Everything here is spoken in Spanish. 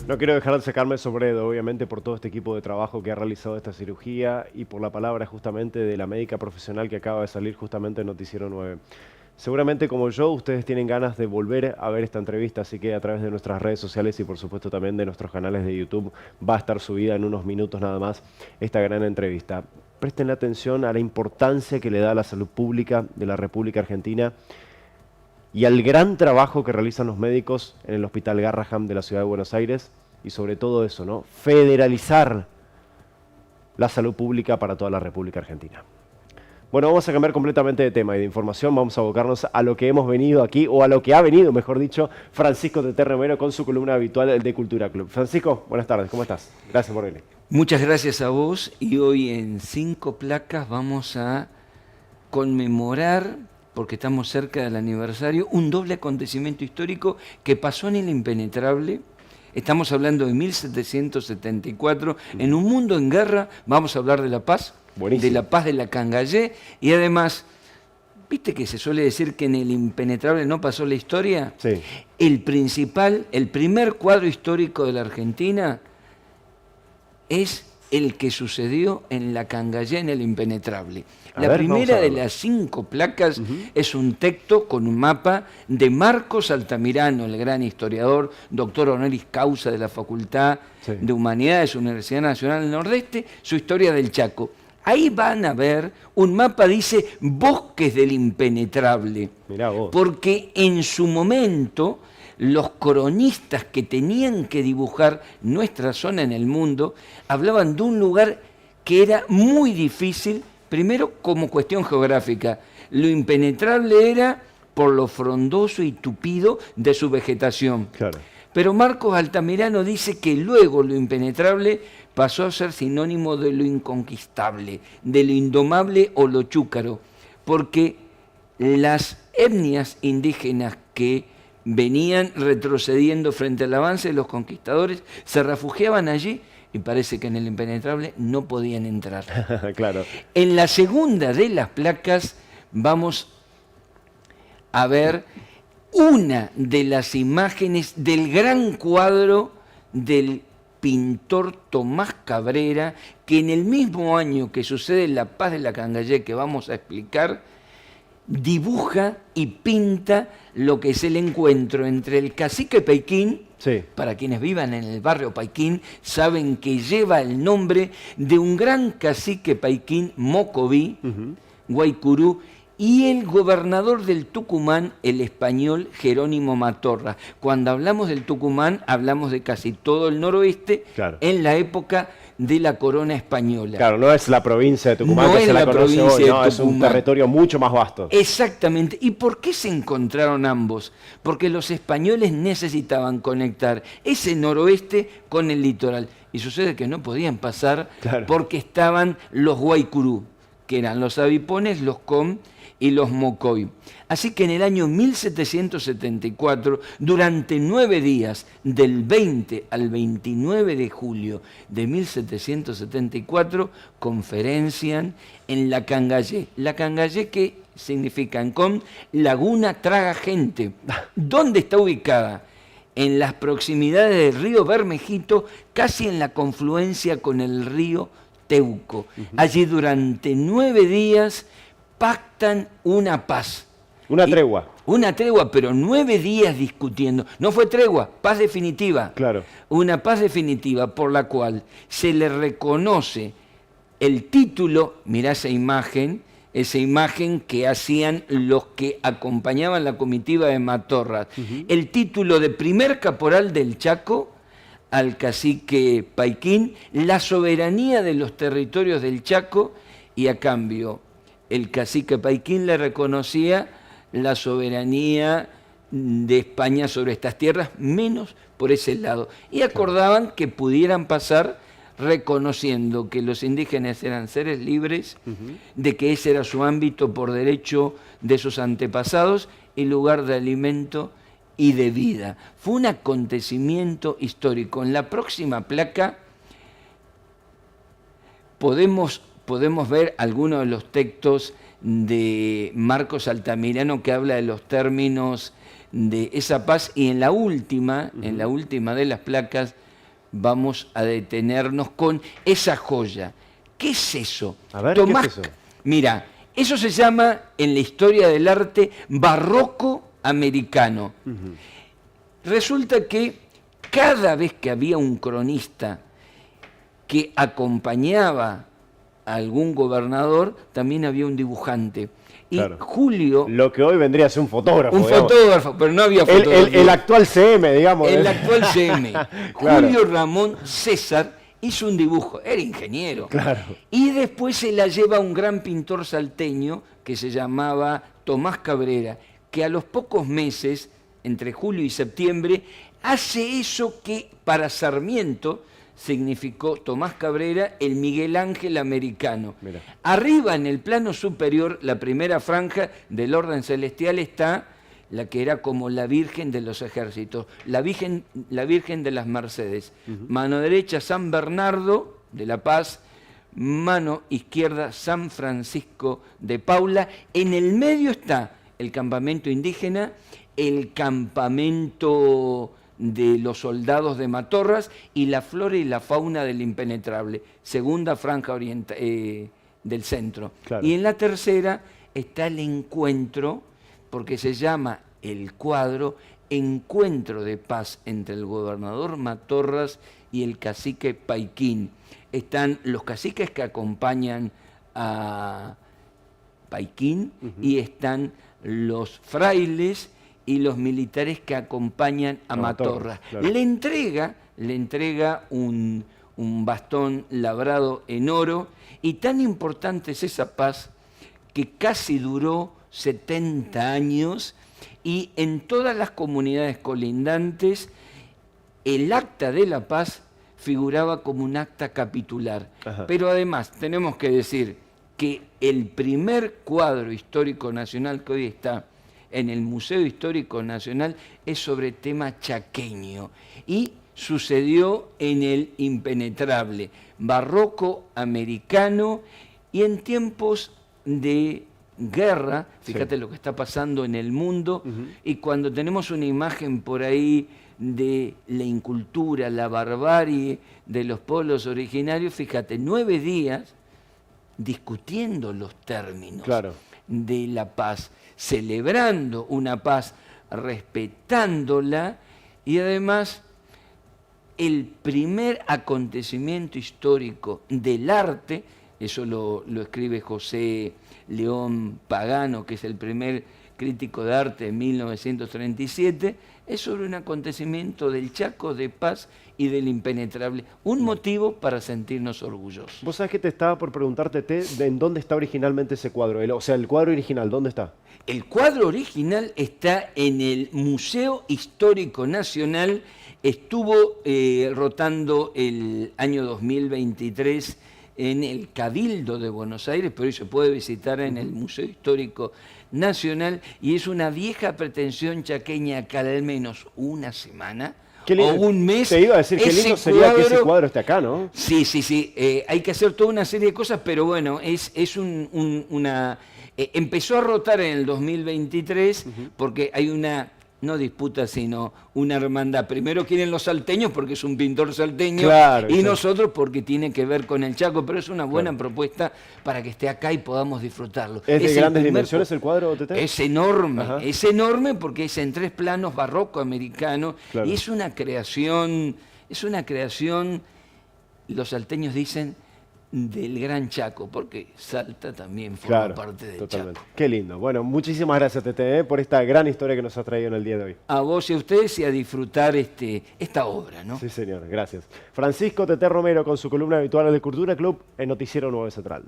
No quiero dejar de sacarme el sombrero, obviamente, por todo este equipo de trabajo que ha realizado esta cirugía y por la palabra justamente de la médica profesional que acaba de salir justamente en Noticiero 9. Seguramente como yo, ustedes tienen ganas de volver a ver esta entrevista, así que a través de nuestras redes sociales y por supuesto también de nuestros canales de YouTube va a estar subida en unos minutos nada más esta gran entrevista. Presten atención a la importancia que le da a la salud pública de la República Argentina y al gran trabajo que realizan los médicos en el Hospital Garrahan de la Ciudad de Buenos Aires y sobre todo eso, ¿no? Federalizar la salud pública para toda la República Argentina. Bueno, vamos a cambiar completamente de tema y de información, vamos a abocarnos a lo que hemos venido aquí, o a lo que ha venido, mejor dicho, Francisco Teté Romero con su columna habitual de Cultura Club. Francisco, buenas tardes, ¿cómo estás? Gracias por venir. Muchas gracias a vos y hoy en 5 placas vamos a conmemorar, porque estamos cerca del aniversario, un doble acontecimiento histórico que pasó en el impenetrable. Estamos hablando de 1774, en un mundo en guerra, vamos a hablar de la paz. Buenísimo. De la paz de la Cangallet, y además, ¿viste que se suele decir que en el impenetrable no pasó la historia? Sí. El primer cuadro histórico de la Argentina es el que sucedió en la Cangallet, en el impenetrable. La primera de las 5 placas es un texto con un mapa de Marcos Altamirano, el gran historiador, doctor honoris causa de la Facultad de Humanidades, Universidad Nacional del Nordeste, su historia del Chaco. Ahí van a ver, un mapa dice bosques del impenetrable. Mirá vos. Porque en su momento los cronistas que tenían que dibujar nuestra zona en el mundo hablaban de un lugar que era muy difícil, primero como cuestión geográfica. Lo impenetrable era por lo frondoso y tupido de su vegetación. Claro. Pero Marcos Altamirano dice que luego lo impenetrable pasó a ser sinónimo de lo inconquistable, de lo indomable o lo chúcaro, porque las etnias indígenas que venían retrocediendo frente al avance de los conquistadores se refugiaban allí y parece que en el impenetrable no podían entrar. Claro. En la segunda de las placas vamos a ver una de las imágenes del gran cuadro del pintor Tomás Cabrera, que en el mismo año que sucede la paz de la Cangallet, que vamos a explicar, dibuja y pinta lo que es el encuentro entre el cacique Paiquín. Sí. Para quienes vivan en el barrio Paiquín, saben que lleva el nombre de un gran cacique Paiquín, Mocoví, Guaycurú, y el gobernador del Tucumán, el español Jerónimo Matorra. Cuando hablamos del Tucumán, hablamos de casi todo el noroeste, claro, en la época de la corona española. Claro, no es la provincia de Tucumán no que es se la conoce hoy, no, Tucumán. Es un territorio mucho más vasto. Exactamente. ¿Y por qué se encontraron ambos? Porque los españoles necesitaban conectar ese noroeste con el litoral. Y sucede que no podían pasar, claro, porque estaban los Guaycurú, que eran los avipones, los com y los mocoy. Así que en el año 1774, durante 9 días, del 20 al 29 de julio de 1774, conferencian en la Cangallet. La Cangallet, que significa en com, laguna traga gente. ¿Dónde está ubicada? En las proximidades del río Bermejito, casi en la confluencia con el río Teuco. Allí durante 9 días pactan una paz. Una tregua. Una tregua, pero 9 días discutiendo. No fue tregua, paz definitiva. Claro. Una paz definitiva por la cual se le reconoce el título, mirá esa imagen que hacían los que acompañaban la comitiva de Matorras, el título de primer caporal del Chaco al cacique Paiquín, la soberanía de los territorios del Chaco, y a cambio el cacique Paiquín le reconocía la soberanía de España sobre estas tierras, menos por ese lado. Y acordaban que pudieran pasar reconociendo que los indígenas eran seres libres, de que ese era su ámbito por derecho de sus antepasados y lugar de alimento y de vida. Fue un acontecimiento histórico. En la próxima placa podemos ver algunos de los textos de Marcos Altamirano que habla de los términos de esa paz, y en la última de las placas vamos a detenernos con esa joya. ¿Qué es eso? A ver, Tomás, ¿qué es eso? Mira, eso se llama en la historia del arte barroco americano. Resulta que cada vez que había un cronista que acompañaba a algún gobernador, también había un dibujante. Y Claro. Julio, Lo que hoy vendría a ser un fotógrafo. un digamos. fotógrafo, pero no había fotógrafo. El actual CM, digamos. El actual CM. Claro. Julio Ramón César hizo un dibujo, era ingeniero. Claro. Y después se la lleva un gran pintor salteño que se llamaba Tomás Cabrera, que a los pocos meses, entre julio y septiembre, hace eso que para Sarmiento significó Tomás Cabrera, el Miguel Ángel americano. Mira. Arriba, en el plano superior, la primera franja del orden celestial está la que era como la Virgen de los Ejércitos, la Virgen de las Mercedes. Mano derecha, San Bernardo de la Paz, mano izquierda, San Francisco de Paula. En el medio está el campamento indígena, el campamento de los soldados de Matorras y la flora y la fauna del impenetrable, segunda franja del centro. Claro. Y en la tercera está el encuentro, porque se llama el cuadro Encuentro de Paz entre el gobernador Matorras y el cacique Paiquín. Están los caciques que acompañan a Paiquín y están los frailes y los militares que acompañan a Matorras. Claro. Le entrega un bastón labrado en oro, y tan importante es esa paz que casi duró 70 años, y en todas las comunidades colindantes el acta de la paz figuraba como un acta capitular. Ajá. Pero además tenemos que decir que el primer cuadro histórico nacional que hoy está en el Museo Histórico Nacional es sobre tema chaqueño, y sucedió en el impenetrable, barroco americano, y en tiempos de guerra, fíjate Sí. lo que está pasando en el mundo, Ujú. y cuando tenemos una imagen por ahí de la incultura, la barbarie de los pueblos originarios, fíjate, 9 días discutiendo los términos Claro. de la paz, celebrando una paz, respetándola, y además el primer acontecimiento histórico del arte, eso lo escribe José León Pagano, que es el primer crítico de arte de 1937, es sobre un acontecimiento del Chaco, de paz y del impenetrable. Un motivo para sentirnos orgullosos. Vos sabés que te estaba por preguntarte, ¿en dónde está originalmente ese cuadro? O sea, el cuadro original, ¿dónde está? El cuadro original está en el Museo Histórico Nacional. Estuvo rotando el año 2023 en el Cabildo de Buenos Aires, pero hoy se puede visitar en el Museo Histórico Nacional, y es una vieja pretensión chaqueña que al menos una semana o un mes... Te iba a decir, qué lindo sería que ese cuadro esté acá, ¿no? Sí, hay que hacer toda una serie de cosas, pero bueno, empezó a rotar en el 2023 porque hay una, no disputa, sino una hermandad. Primero quieren los salteños porque es un pintor salteño, Claro, y sí. nosotros porque tiene que ver con el Chaco, pero es una buena Claro. propuesta para que esté acá y podamos disfrutarlo. ¿Es de el grandes primer dimensiones el cuadro, Tete? Es Ajá. enorme porque es en 3 planos, barroco americano, Claro. y es una creación, los salteños dicen, del Gran Chaco, porque Salta también forma Claro, parte del totalmente. Chaco. Qué lindo. Bueno, muchísimas gracias, Tete, por esta gran historia que nos has traído en el día de hoy. A vos y a ustedes, y a disfrutar esta obra, ¿no? Sí, señor, gracias. Francisco Tete Romero con su columna habitual del Cultura Club en Noticiero 9 Central.